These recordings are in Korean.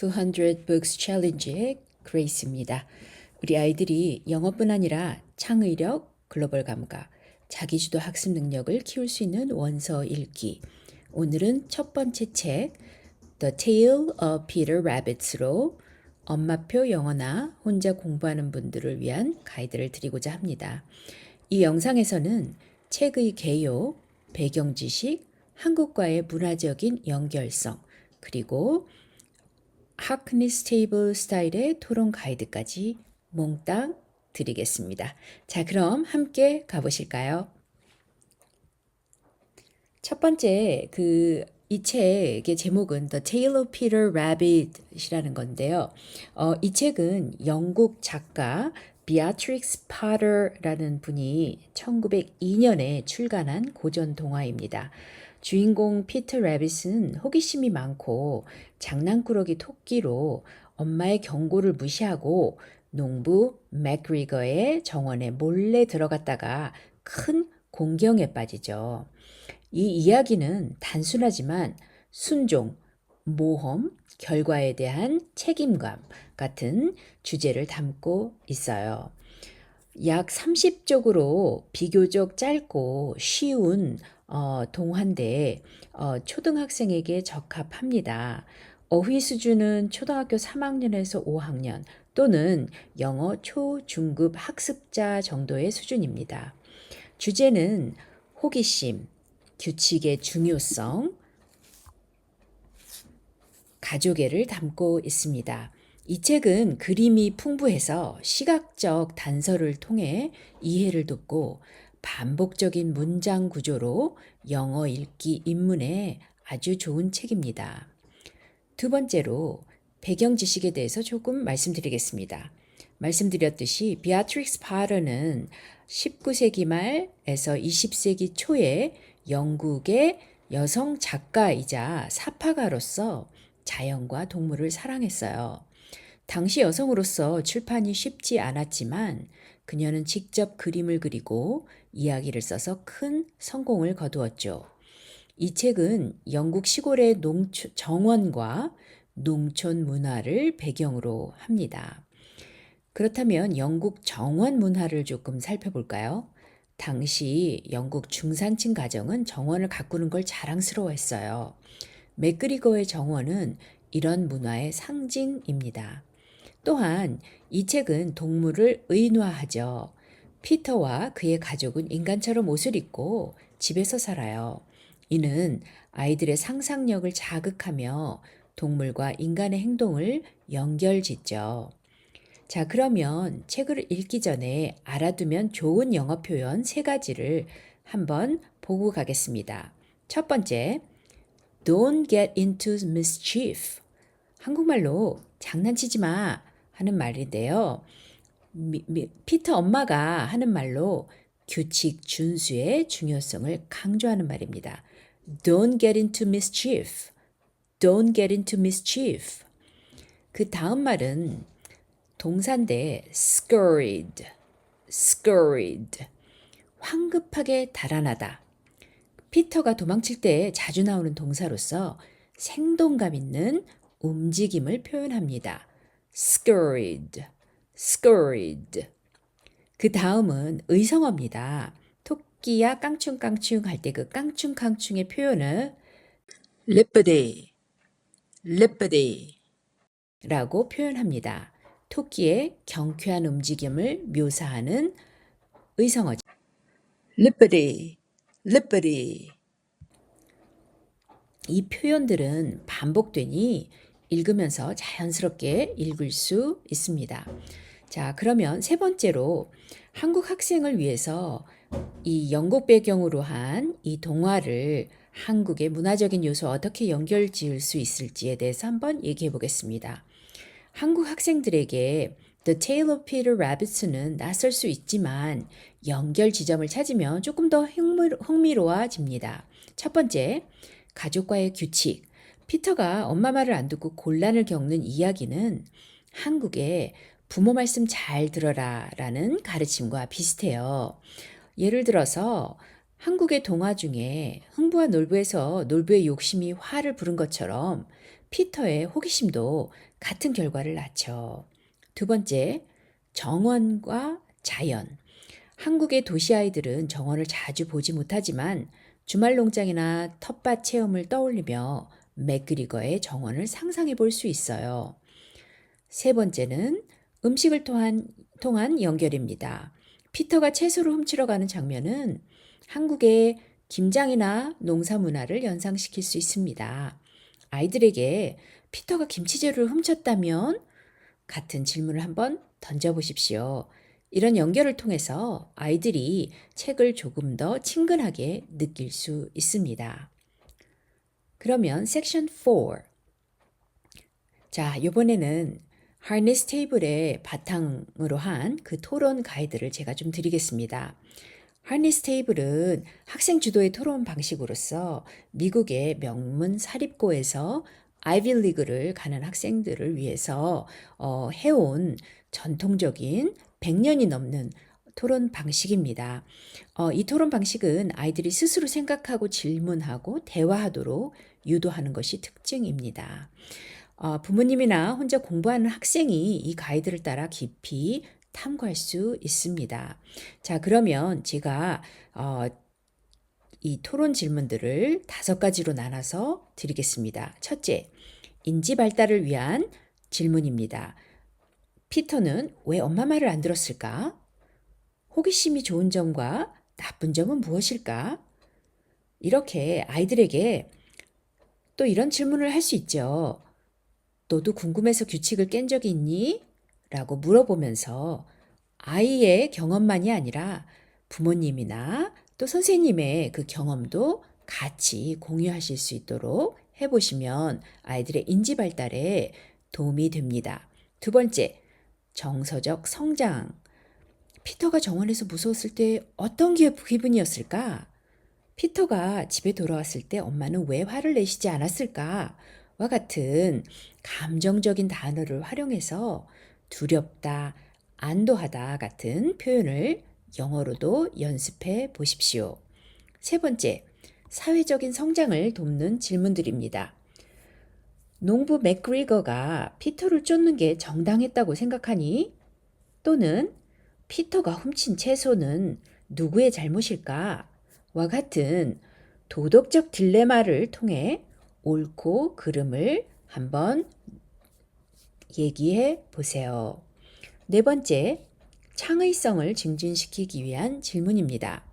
200 Books Challenge의 그레이스입니다. 우리 아이들이 영어뿐 아니라 창의력, 글로벌 감각, 자기주도 학습 능력을 키울 수 있는 원서 읽기. 오늘은 첫 번째 책 The Tale of Peter Rabbit로 엄마표 영어나 혼자 공부하는 분들을 위한 가이드를 드리고자 합니다. 이 영상에서는 책의 개요, 배경 지식, 한국과의 문화적인 연결성, 그리고 하크니스 테이블 스타일의 토론 가이드까지 몽땅 드리겠습니다. 자, 그럼 함께 가보실까요? 첫 번째, 이 책의 제목은 The Tale of Peter Rabbit이라는 건데요. 이 책은 영국 작가 비아트릭스 파터라는 분이 1902년에 출간한 고전 동화입니다. 주인공 피터 래빗은 호기심이 많고 장난꾸러기 토끼로 엄마의 경고를 무시하고 농부 맥그리거의 정원에 몰래 들어갔다가 큰 공경에 빠지죠. 이 이야기는 단순하지만 순종, 모험, 결과에 대한 책임감 같은 주제를 담고 있어요. 약 30쪽으로 비교적 짧고 쉬운 동화인데 초등학생에게 적합합니다. 어휘 수준은 초등학교 3학년에서 5학년 또는 영어 초, 중급 학습자 정도의 수준입니다. 주제는 호기심, 규칙의 중요성, 가족애를 담고 있습니다. 이 책은 그림이 풍부해서 시각적 단서를 통해 이해를 돕고 반복적인 문장 구조로 영어 읽기 입문에 아주 좋은 책입니다. 두 번째로 배경 지식에 대해서 조금 말씀드리겠습니다. 말씀드렸듯이 비아트릭스 파터는 19세기 말에서 20세기 초에 영국의 여성 작가이자 사파가로서 자연과 동물을 사랑했어요. 당시 여성으로서 출판이 쉽지 않았지만 그녀는 직접 그림을 그리고 이야기를 써서 큰 성공을 거두었죠. 이 책은 영국 시골의 정원과 농촌 문화를 배경으로 합니다. 그렇다면 영국 정원 문화를 조금 살펴볼까요? 당시 영국 중산층 가정은 정원을 가꾸는 걸 자랑스러워했어요. 맥그리거의 정원은 이런 문화의 상징입니다. 또한 이 책은 동물을 의인화하죠. 피터와 그의 가족은 인간처럼 옷을 입고 집에서 살아요. 이는 아이들의 상상력을 자극하며 동물과 인간의 행동을 연결짓죠. 자, 그러면 책을 읽기 전에 알아두면 좋은 영어 표현 3가지를 한번 보고 가겠습니다. 첫 번째, Don't get into mischief. 한국말로 장난치지 마 하는 말인데요. 피터 엄마가 하는 말로 규칙 준수의 중요성을 강조하는 말입니다. Don't get into mischief. Don't get into mischief. 그 다음 말은 동사인데 scurried, scurried. 황급하게 달아나다. 피터가 도망칠 때 자주 나오는 동사로서 생동감 있는 움직임을 표현합니다. scurried, scurried. 그 다음은 의성어입니다. 토끼야 깡충깡충 할 때 그 깡충깡충의 표현을 lippity, lippity 라고 표현합니다. 토끼의 경쾌한 움직임을 묘사하는 의성어죠. lippity, lippity. 이 표현들은 반복되니 읽으면서 자연스럽게 읽을 수 있습니다. 자, 그러면 세 번째로 한국 학생을 위해서 이 영국 배경으로 한 이 동화를 한국의 문화적인 요소 어떻게 연결 지을 수 있을지에 대해서 한번 얘기해 보겠습니다. 한국 학생들에게 The Tale of Peter Rabbit는 낯설 수 있지만 연결 지점을 찾으면 조금 더 흥미로워집니다. 첫 번째, 가족과의 규칙. 피터가 엄마 말을 안 듣고 곤란을 겪는 이야기는 한국의 부모 말씀 잘 들어라 라는 가르침과 비슷해요. 예를 들어서 한국의 동화 중에 흥부와 놀부에서 놀부의 욕심이 화를 부른 것처럼 피터의 호기심도 같은 결과를 낳죠. 두 번째, 정원과 자연. 한국의 도시 아이들은 정원을 자주 보지 못하지만 주말 농장이나 텃밭 체험을 떠올리며 맥그리거의 정원을 상상해 볼 수 있어요. 세 번째는 음식을 통한 연결입니다. 피터가 채소를 훔치러 가는 장면은 한국의 김장이나 농사 문화를 연상시킬 수 있습니다. 아이들에게 피터가 김치재료를 훔쳤다면 같은 질문을 한번 던져보십시오. 이런 연결을 통해서 아이들이 책을 조금 더 친근하게 느낄 수 있습니다. 그러면 섹션 4. 자, 이번에는 하니스 테이블의 바탕으로 한 그 토론 가이드를 제가 좀 드리겠습니다. 하니스 테이블은 학생 주도의 토론 방식으로서 미국의 명문 사립고에서 아이비리그를 가는 학생들을 위해서 해온 전통적인 100년이 넘는 토론 방식입니다. 이 토론 방식은 아이들이 스스로 생각하고 질문하고 대화하도록 유도하는 것이 특징입니다. 부모님이나 혼자 공부하는 학생이 이 가이드를 따라 깊이 탐구할 수 있습니다. 자, 그러면 제가 이 토론 질문들을 5가지로 나눠서 드리겠습니다. 첫째, 인지 발달을 위한 질문입니다. 피터는 왜 엄마 말을 안 들었을까? 호기심이 좋은 점과 나쁜 점은 무엇일까? 이렇게 아이들에게 또 이런 질문을 할 수 있죠. 너도 궁금해서 규칙을 깬 적이 있니? 라고 물어보면서 아이의 경험만이 아니라 부모님이나 또 선생님의 그 경험도 같이 공유하실 수 있도록 해보시면 아이들의 인지 발달에 도움이 됩니다. 두 번째, 정서적 성장. 피터가 정원에서 무서웠을 때 어떤 기분이었을까? 피터가 집에 돌아왔을 때 엄마는 왜 화를 내시지 않았을까? 와 같은 감정적인 단어를 활용해서 두렵다, 안도하다 같은 표현을 영어로도 연습해 보십시오. 세 번째, 사회적인 성장을 돕는 질문들입니다. 농부 맥그리거가 피터를 쫓는 게 정당했다고 생각하니? 또는 피터가 훔친 채소는 누구의 잘못일까? 와 같은 도덕적 딜레마를 통해 옳고 그름을 한번 얘기해 보세요. 네 번째, 창의성을 증진시키기 위한 질문입니다.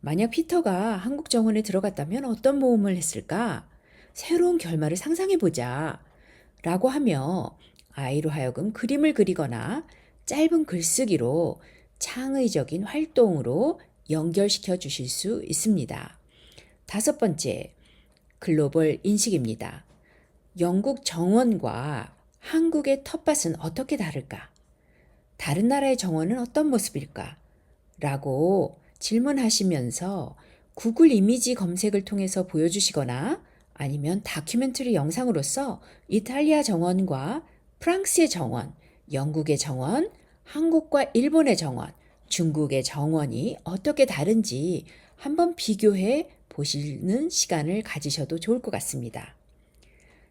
만약 피터가 한국 정원에 들어갔다면 어떤 모험을 했을까? 새로운 결말을 상상해 보자. 라고 하며 아이로 하여금 그림을 그리거나 짧은 글쓰기로 창의적인 활동으로 연결시켜 주실 수 있습니다. 다섯 번째, 글로벌 인식입니다. 영국 정원과 한국의 텃밭은 어떻게 다를까? 다른 나라의 정원은 어떤 모습일까? 라고 질문하시면서 구글 이미지 검색을 통해서 보여주시거나 아니면 다큐멘터리 영상으로서 이탈리아 정원과 프랑스의 정원, 영국의 정원, 한국과 일본의 정원, 중국의 정원이 어떻게 다른지 한번 비교해 보시는 시간을 가지셔도 좋을 것 같습니다.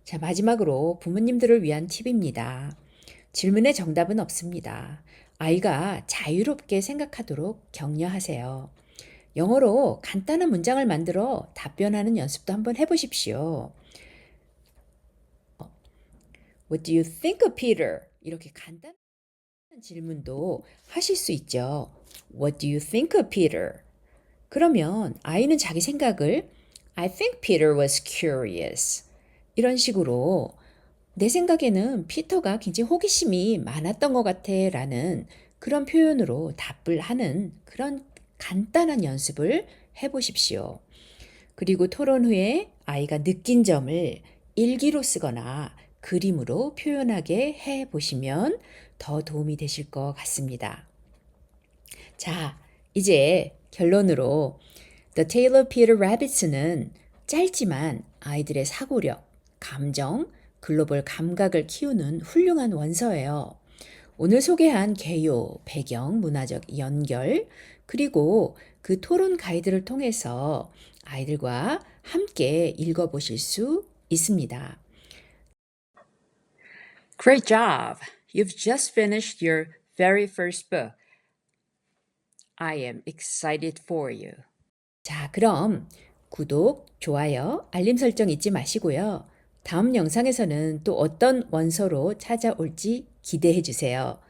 자, 마지막으로 부모님들을 위한 팁입니다. 질문의 정답은 없습니다. 아이가 자유롭게 생각하도록 격려하세요. 영어로 간단한 문장을 만들어 답변하는 연습도 한번 해보십시오. What do you think of Peter? 이렇게 간단한 질문도 하실 수 있죠. What do you think of Peter? 그러면 아이는 자기 생각을 I think Peter was curious. 이런 식으로 내 생각에는 피터가 굉장히 호기심이 많았던 것 같아 라는 그런 표현으로 답을 하는 그런 간단한 연습을 해보십시오. 그리고 토론 후에 아이가 느낀 점을 일기로 쓰거나 그림으로 표현하게 해보시면 더 도움이 되실 것 같습니다. 자, 이제 결론으로 The Tale of Peter Rabbit는 짧지만 아이들의 사고력, 감정, 글로벌 감각을 키우는 훌륭한 원서예요. 오늘 소개한 개요, 배경, 문화적 연결, 그리고 그 토론 가이드를 통해서 아이들과 함께 읽어보실 수 있습니다. Great job! You've just finished your very first book. I am excited for you. 자, 그럼 구독, 좋아요, 알림 설정 잊지 마시고요. 다음 영상에서는 또 어떤 원서로 찾아올지 기대해 주세요.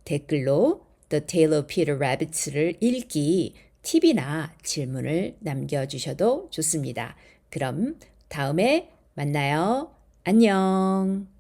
댓글로 The Tale of Peter Rabbit를 읽기 팁이나 질문을 남겨주셔도 좋습니다. 그럼 다음에 만나요. 안녕.